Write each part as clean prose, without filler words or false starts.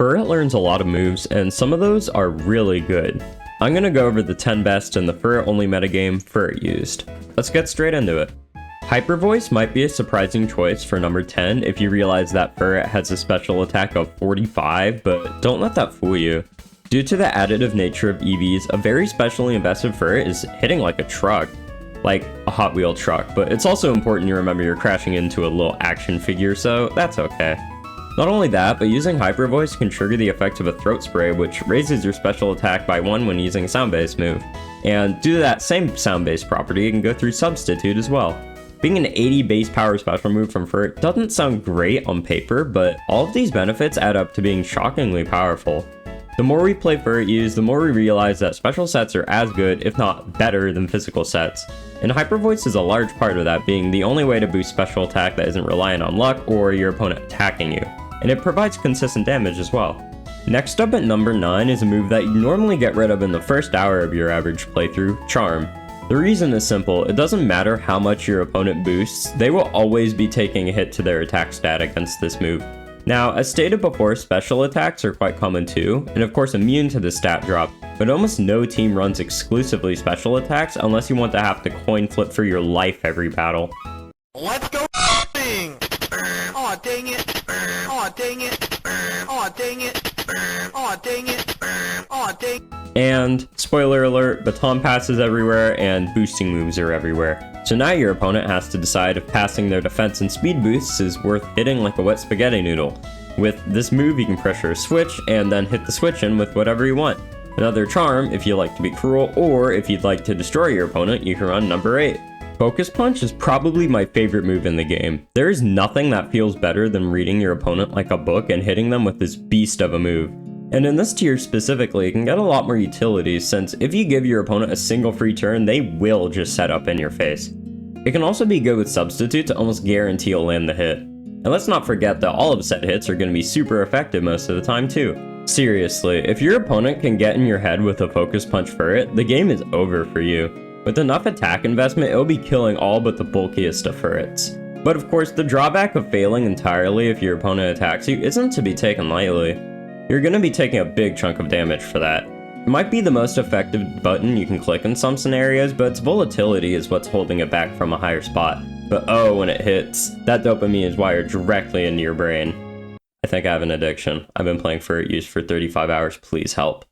Furret learns a lot of moves, and some of those are really good. I'm gonna go over the 10 best in the Furret only metagame Furret used. Let's get straight into it. Hyper Voice might be a surprising choice for number 10 if you realize that Furret has a special attack of 45, but don't let that fool you. Due to the additive nature of EVs, a very specially invested Furret is hitting like a truck. Like a Hot Wheel truck, but it's also important you remember you're crashing into a little action figure, so that's okay. Not only that, but using Hyper Voice can trigger the effect of a throat spray, which raises your special attack by 1 when using a sound-based move. And due to that same sound-based property, it can go through Substitute as well. Being an 80 base power special move from Furret doesn't sound great on paper, but all of these benefits add up to being shockingly powerful. The more we play Furret use, the more we realize that special sets are as good, if not better, than physical sets. And Hyper Voice is a large part of that, being the only way to boost special attack that isn't reliant on luck or your opponent attacking you. And it provides consistent damage as well. Next up at number 9 is a move that you normally get rid of in the first hour of your average playthrough, Charm. The reason is simple, it doesn't matter how much your opponent boosts, they will always be taking a hit to their attack stat against this move. Now, as stated before, special attacks are quite common too, and of course immune to the stat drop, but almost no team runs exclusively special attacks unless you want to have to coin flip for your life every battle. Let's go ding! Aw dang it! Aw dang it! Aw dang it! Aw dang it! Aw dang. And, spoiler alert, baton passes everywhere and boosting moves are everywhere. So now your opponent has to decide if passing their defense and speed boosts is worth hitting like a wet spaghetti noodle. With this move you can pressure a switch and then hit the switch in with whatever you want. Another charm if you like to be cruel, or if you'd like to destroy your opponent, you can run number 8. Focus Punch is probably my favorite move in the game. There is nothing that feels better than reading your opponent like a book and hitting them with this beast of a move. And in this tier specifically, it can get a lot more utility, since if you give your opponent a single free turn, they will just set up in your face. It can also be good with Substitute to almost guarantee you'll land the hit. And let's not forget that all of set hits are going to be super effective most of the time too. Seriously, if your opponent can get in your head with a Focus Punch Furret, the game is over for you. With enough attack investment, it'll be killing all but the bulkiest of Furrets. But of course, the drawback of failing entirely if your opponent attacks you isn't to be taken lightly. You're going to be taking a big chunk of damage for that. It might be the most effective button you can click in some scenarios, but its volatility is what's holding it back from a higher spot. But oh, when it hits, that dopamine is wired directly into your brain. I think I have an addiction. I've been playing Furret use for 35 hours, please help.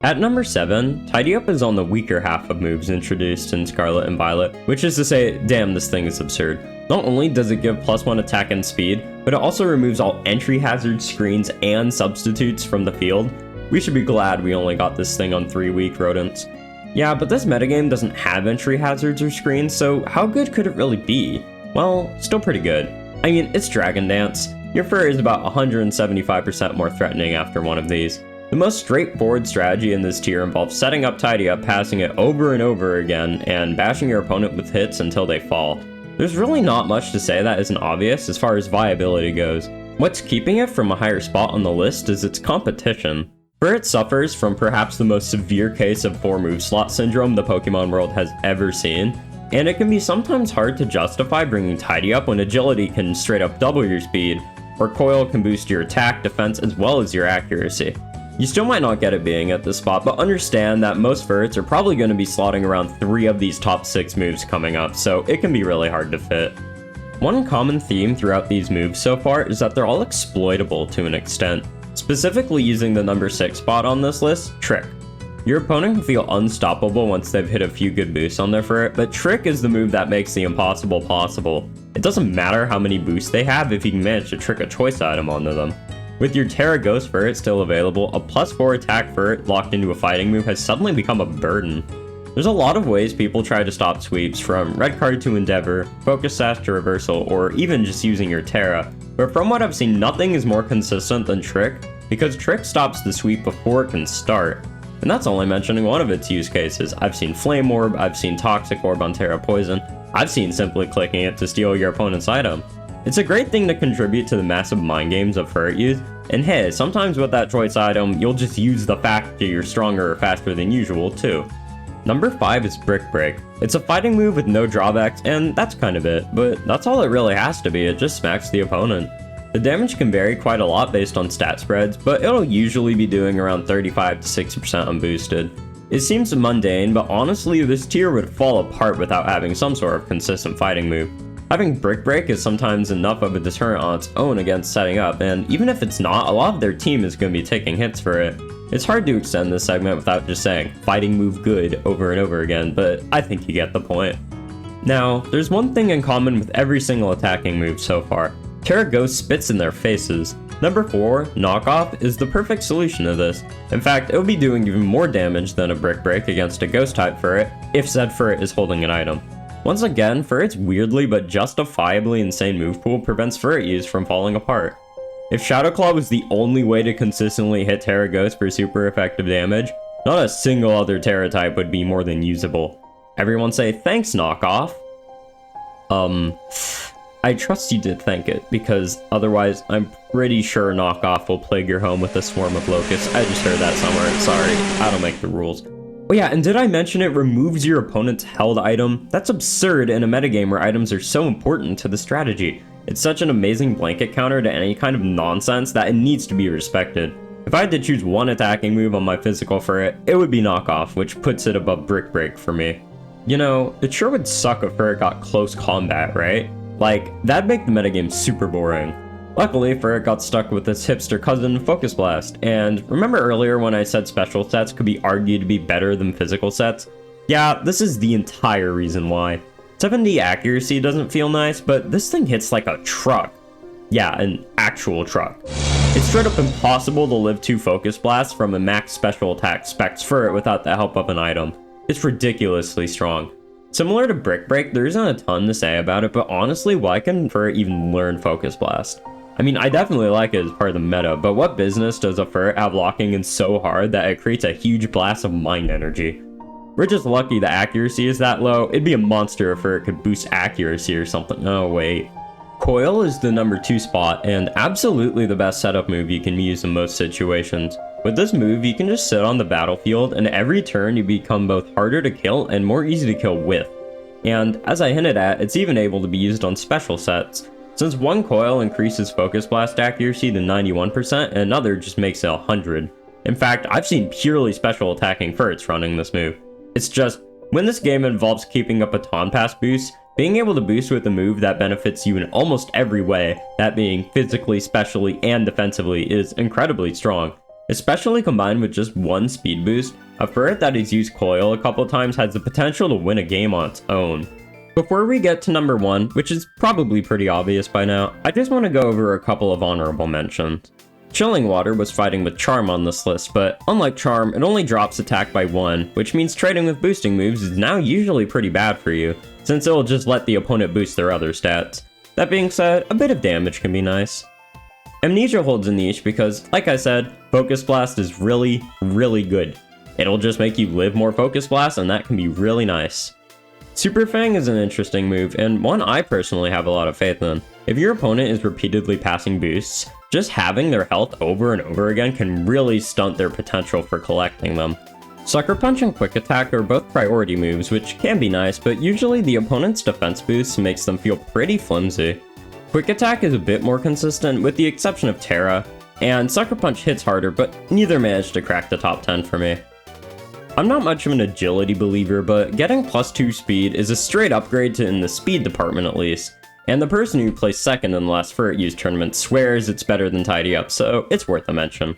At number 7, Tidy Up is on the weaker half of moves introduced in Scarlet and Violet, which is to say, damn, this thing is absurd. Not only does it give +1 attack and speed, but it also removes all entry hazards, screens, and substitutes from the field. We should be glad we only got this thing on 3 weak rodents. Yeah, but this metagame doesn't have entry hazards or screens, so how good could it really be? Well, still pretty good. I mean, it's Dragon Dance. Your Furret is about 175% more threatening after one of these. The most straightforward strategy in this tier involves setting up Tidy Up, passing it over and over again, and bashing your opponent with hits until they fall. There's really not much to say that isn't obvious as far as viability goes. What's keeping it from a higher spot on the list is its competition. Furret suffers from perhaps the most severe case of 4 move slot syndrome the Pokemon world has ever seen, and it can be sometimes hard to justify bringing Tidy Up when Agility can straight up double your speed, or Coil can boost your attack, defense, as well as your accuracy. You still might not get it being at this spot, but understand that most Furrets are probably going to be slotting around 3 of these top 6 moves coming up, so it can be really hard to fit. One common theme throughout these moves so far is that they're all exploitable to an extent. Specifically using the number 6 spot on this list, Trick. Your opponent can feel unstoppable once they've hit a few good boosts on their Furret, but Trick is the move that makes the impossible possible. It doesn't matter how many boosts they have if you can manage to trick a choice item onto them. With your Terra Ghost Furret still available, a +4 attack Furret locked into a fighting move has suddenly become a burden. There's a lot of ways people try to stop sweeps, from Red Card to Endeavor, Focus Sash to Reversal, or even just using your Terra, but from what I've seen, nothing is more consistent than Trick, because Trick stops the sweep before it can start. And that's only mentioning one of its use cases. I've seen Flame Orb, I've seen Toxic Orb on Terra Poison, I've seen simply clicking it to steal your opponent's item. It's a great thing to contribute to the massive mind games of Furret use, and hey, sometimes with that choice item, you'll just use the fact that you're stronger or faster than usual too. Number 5 is Brick Break. It's a fighting move with no drawbacks, and that's kind of it, but that's all it really has to be, it just smacks the opponent. The damage can vary quite a lot based on stat spreads, but it'll usually be doing around 35 to 60% unboosted. It seems mundane, but honestly this tier would fall apart without having some sort of consistent fighting move. Having Brick Break is sometimes enough of a deterrent on its own against setting up, and even if it's not, a lot of their team is going to be taking hits for it. It's hard to extend this segment without just saying fighting move good over and over again, but I think you get the point. Now, there's one thing in common with every single attacking move so far. Terra Ghost spits in their faces. Number 4, Knockoff, is the perfect solution to this. In fact, it will be doing even more damage than a Brick Break against a Ghost type Furret, if said Furret is holding an item. Once again, Furret's weirdly but justifiably insane move pool prevents Furret use from falling apart. If Shadow Claw was the only way to consistently hit Terra Ghost for super effective damage, not a single other Terra type would be more than usable. Everyone say thanks, Knockoff. I trust you did thank it, because otherwise I'm pretty sure Knockoff will plague your home with a swarm of locusts. I just heard that somewhere, sorry, I don't make the rules. Oh yeah, and did I mention it removes your opponent's held item? That's absurd in a metagame where items are so important to the strategy. It's such an amazing blanket counter to any kind of nonsense that it needs to be respected. If I had to choose one attacking move on my physical Furret, it would be Knockoff, which puts it above Brick Break for me. You know, it sure would suck if Furret got close combat, right? Like, that'd make the metagame super boring. Luckily, Furret got stuck with its hipster cousin, Focus Blast, and remember earlier when I said special sets could be argued to be better than physical sets? Yeah, this is the entire reason why. 70 accuracy doesn't feel nice, but this thing hits like a truck. Yeah, an actual truck. It's straight up impossible to live 2 Focus Blasts from a max special attack Specs Furret without the help of an item. It's ridiculously strong. Similar to Brick Break, there isn't a ton to say about it, but honestly, why can Furret even learn Focus Blast? I mean, I definitely like it as part of the meta, but what business does a Furret have locking in so hard that it creates a huge blast of mind energy? We're just lucky the accuracy is that low. It'd be a monster if Furret could boost accuracy or something. Oh wait. Coil is the number 2 spot, and absolutely the best setup move you can use in most situations. With this move, you can just sit on the battlefield, and every turn you become both harder to kill and more easy to kill with. And, as I hinted at, it's even able to be used on special sets. Since one coil increases Focus Blast accuracy to 91%, and another just makes it 100. In fact, I've seen purely special attacking Furrets running this move. It's just, when this game involves keeping up a Baton Pass boost, being able to boost with a move that benefits you in almost every way, that being physically, specially, and defensively, is incredibly strong. Especially combined with just one speed boost, a Furret that has used Coil a couple times has the potential to win a game on its own. Before we get to number 1, which is probably pretty obvious by now, I just want to go over a couple of honorable mentions. Chilling Water was fighting with Charm on this list, but unlike Charm, it only drops attack by 1, which means trading with boosting moves is now usually pretty bad for you, since it will just let the opponent boost their other stats. That being said, a bit of damage can be nice. Amnesia holds a niche because, like I said, Focus Blast is really, really good. It'll just make you live more Focus Blast, and that can be really nice. Super Fang is an interesting move, and one I personally have a lot of faith in. If your opponent is repeatedly passing boosts, just having their health over and over again can really stunt their potential for collecting them. Sucker Punch and Quick Attack are both priority moves, which can be nice, but usually the opponent's defense boost makes them feel pretty flimsy. Quick Attack is a bit more consistent, with the exception of Terra, and Sucker Punch hits harder, but neither managed to crack the top 10 for me. I'm not much of an agility believer, but getting +2 speed is a straight upgrade to in the speed department at least, and the person who placed second in the last Furret Use tournament swears it's better than Tidy Up, so it's worth a mention.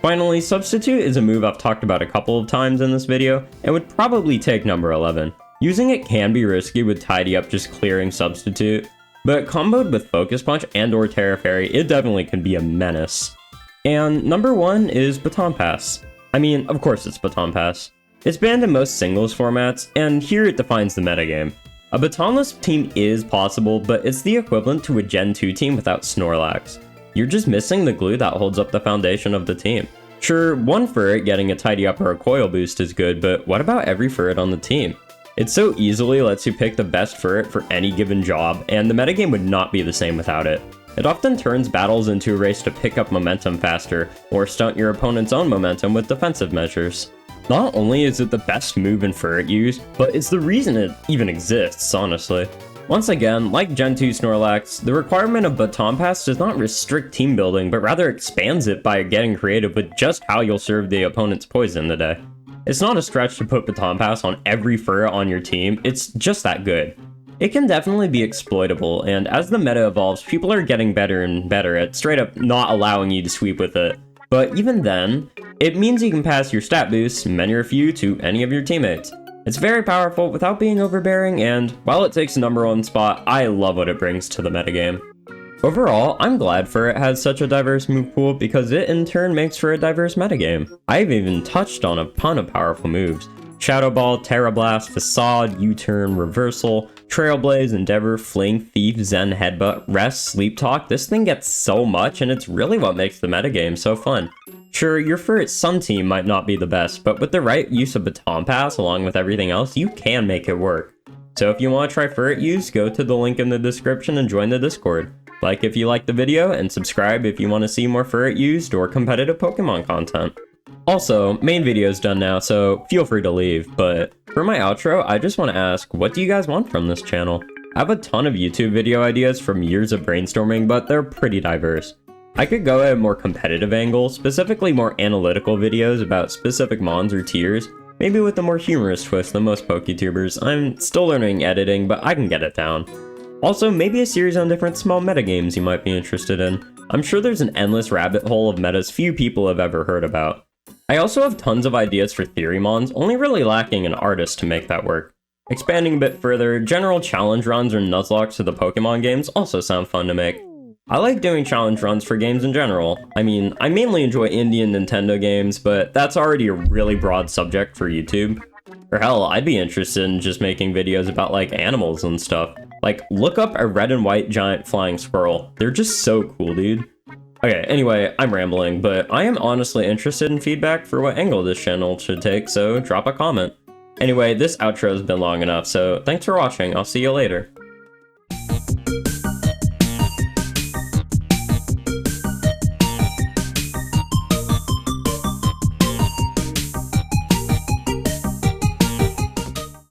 Finally, Substitute is a move I've talked about a couple of times in this video, and would probably take number 11. Using it can be risky with Tidy Up just clearing Substitute, but comboed with Focus Punch and or Terra Fairy, it definitely can be a menace. And number 1 is Baton Pass. I mean, of course it's Baton Pass. It's banned in most singles formats, and here it defines the metagame. A batonless team is possible, but it's the equivalent to a Gen 2 team without Snorlax. You're just missing the glue that holds up the foundation of the team. Sure, one Furret getting a Tidy Up or a Coil boost is good, but what about every Furret on the team? It so easily lets you pick the best Furret for any given job, and the metagame would not be the same without it. It often turns battles into a race to pick up momentum faster, or stunt your opponent's own momentum with defensive measures. Not only is it the best move in Furret use, but it's the reason it even exists, honestly. Once again, like Gen 2 Snorlax, the requirement of Baton Pass does not restrict team building, but rather expands it by getting creative with just how you'll serve the opponent's poison today. It's not a stretch to put Baton Pass on every Furret on your team, it's just that good. It can definitely be exploitable, and as the meta evolves, people are getting better and better at straight up not allowing you to sweep with it. But even then, it means you can pass your stat boosts, many or few, to any of your teammates. It's very powerful without being overbearing, and while it takes the #1 spot, I love what it brings to the metagame. Overall, I'm glad Furret has such a diverse move pool because it in turn makes for a diverse metagame. I've even touched on a ton of powerful moves. Shadow Ball, Terra Blast, Facade, U-Turn, Reversal, Trailblaze, Endeavor, Fling, Thief, Zen, Headbutt, Rest, Sleep Talk. This thing gets so much, and it's really what makes the metagame so fun. Sure, your Furret Sun team might not be the best, but with the right use of Baton Pass along with everything else, you can make it work. So if you want to try Furret use, go to the link in the description and join the Discord. Like if you liked the video, and subscribe if you want to see more Furret used or competitive Pokemon content. Also, main video's done now, so feel free to leave, but for my outro, I just want to ask, what do you guys want from this channel? I have a ton of YouTube video ideas from years of brainstorming, but they're pretty diverse. I could go at a more competitive angle, specifically more analytical videos about specific mons or tiers, maybe with a more humorous twist than most PokeTubers. I'm still learning editing, but I can get it down. Also, maybe a series on different small metagames you might be interested in. I'm sure there's an endless rabbit hole of metas few people have ever heard about. I also have tons of ideas for theory mons, only really lacking an artist to make that work. Expanding a bit further, general challenge runs or Nuzlockes to the Pokemon games also sound fun to make. I like doing challenge runs for games in general. I mean, I mainly enjoy indie and Nintendo games, but that's already a really broad subject for YouTube. Or hell, I'd be interested in just making videos about like animals and stuff. Like, look up a red and white giant flying squirrel. They're just so cool, dude. Okay, anyway, I'm rambling, but I am honestly interested in feedback for what angle this channel should take, so drop a comment. Anyway, this outro has been long enough, so thanks for watching, I'll see you later.